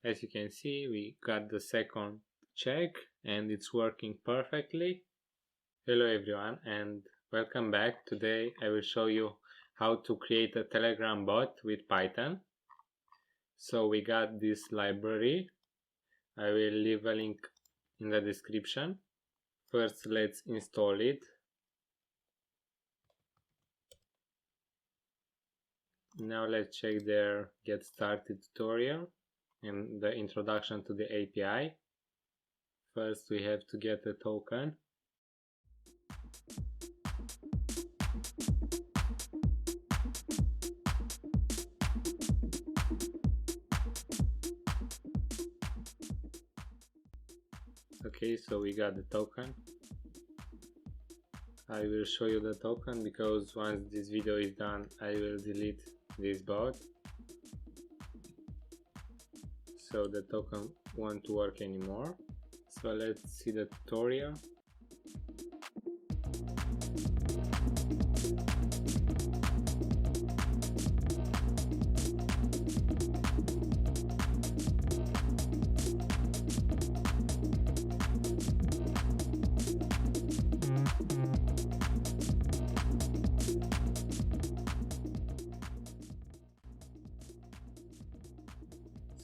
As you can see, we got the second check and it's working perfectly. Hello everyone and welcome back. Today I will show you how to create a Telegram bot with Python. So we got this library. I will leave a link in the description. First let's install it. Now let's check their get started tutorial and the introduction to the API. First we have to get a token. Okay, so we got the token. I will show you the token because once this video is done I will delete this bot, so the token won't work anymore. So let's see the tutorial.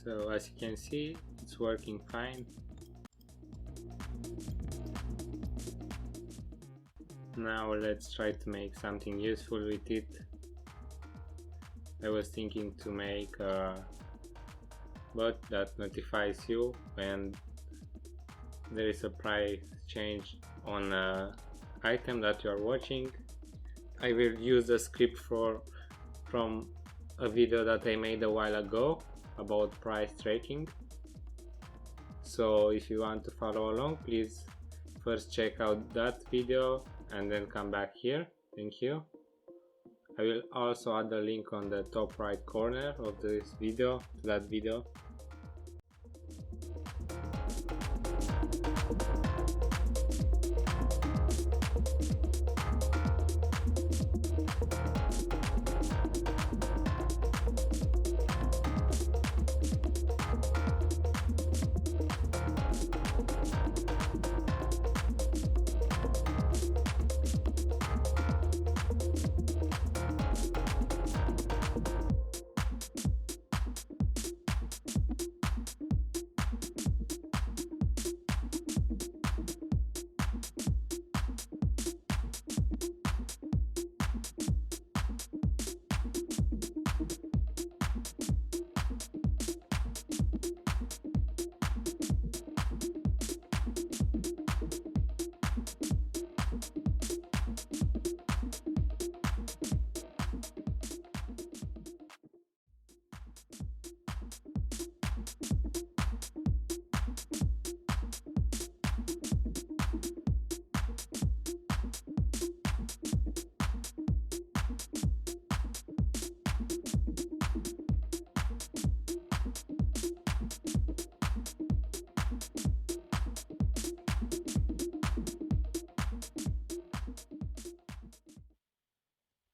So as you can see, it's working fine. Now let's try to make something useful with it. I was thinking to make a bot that notifies you when there is a price change on an item that you are watching. I will use a script from a video that I made a while ago about price tracking. So if you want to follow along, please first check out that video and then come back here. Thank you. I will also add a link on the top right corner of this video to that video.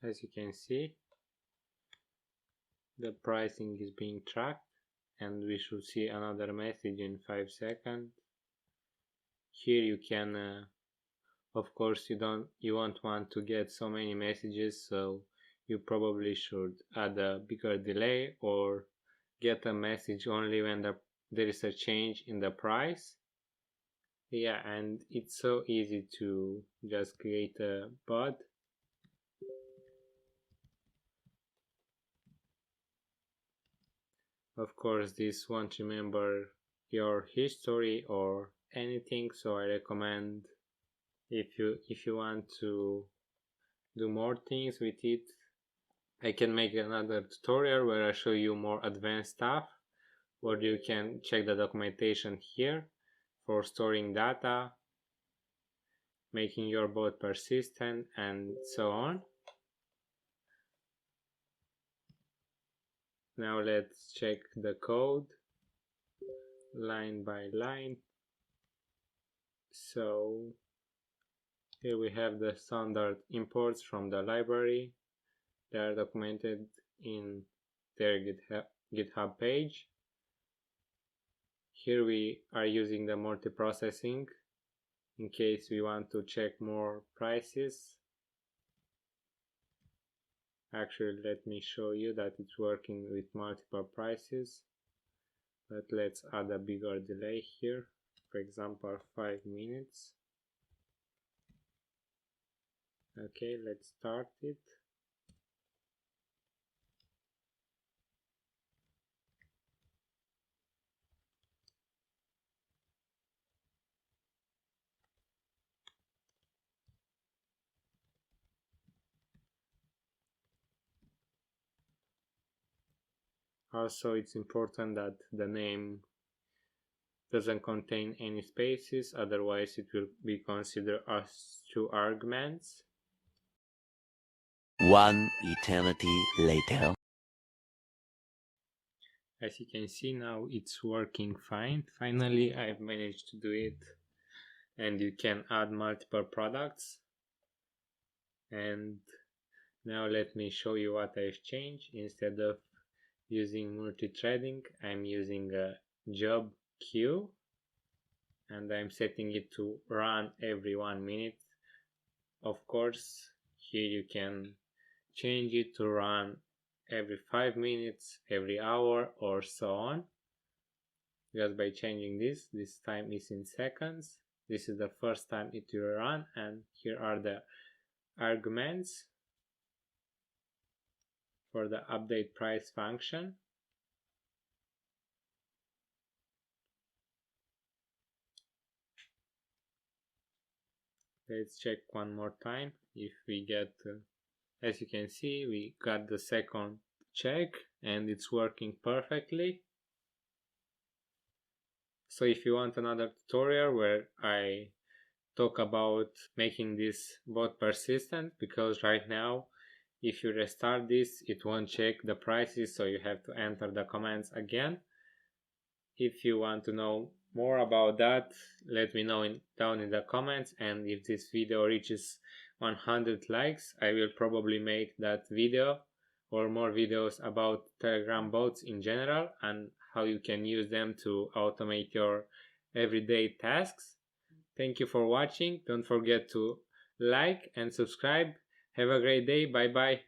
As you can see, the pricing is being tracked and we should see another message in 5 seconds. Here you can of course you won't want to get so many messages, so you probably should add a bigger delay or get a message only when there is a change in the price. Yeah, and it's so easy to just create a bot. Of course this won't remember your history or anything, so I recommend if you want to do more things with it, I can make another tutorial where I show you more advanced stuff, or you can check the documentation here for storing data, making your bot persistent, and so on. Now let's check the code line by line. So here we have the standard imports from the library. They are documented in their GitHub page. Here we are using the multiprocessing in case we want to check more prices. Actually, let me show you that it's working with multiple prices, but let's add a bigger delay here, for example 5 minutes. Okay, let's start it. Also, it's important that the name doesn't contain any spaces, otherwise it will be considered as two arguments. One eternity later. As you can see, now it's working fine. Finally, I've managed to do it, and you can add multiple products. And now let me show you what I've changed. Instead of using multi-threading, I'm using a job queue, and I'm setting it to run every 1 minute. Of course, here you can change it to run every 5 minutes, every hour, or so on. Just by changing this time is in seconds. This is the first time it will run, and here are the arguments for the update price function. Let's check one more time if we get, as you can see, we got the second check and it's working perfectly. So if you want another tutorial where I talk about making this bot persistent, because right now if you restart this it won't check the prices, so you have to enter the commands again. If you want to know more about that, let me know down in the comments, and if this video reaches 100 likes, I will probably make that video or more videos about Telegram bots in general and how you can use them to automate your everyday tasks. Thank you for watching. Don't forget to like and subscribe. Have a great day. Bye bye.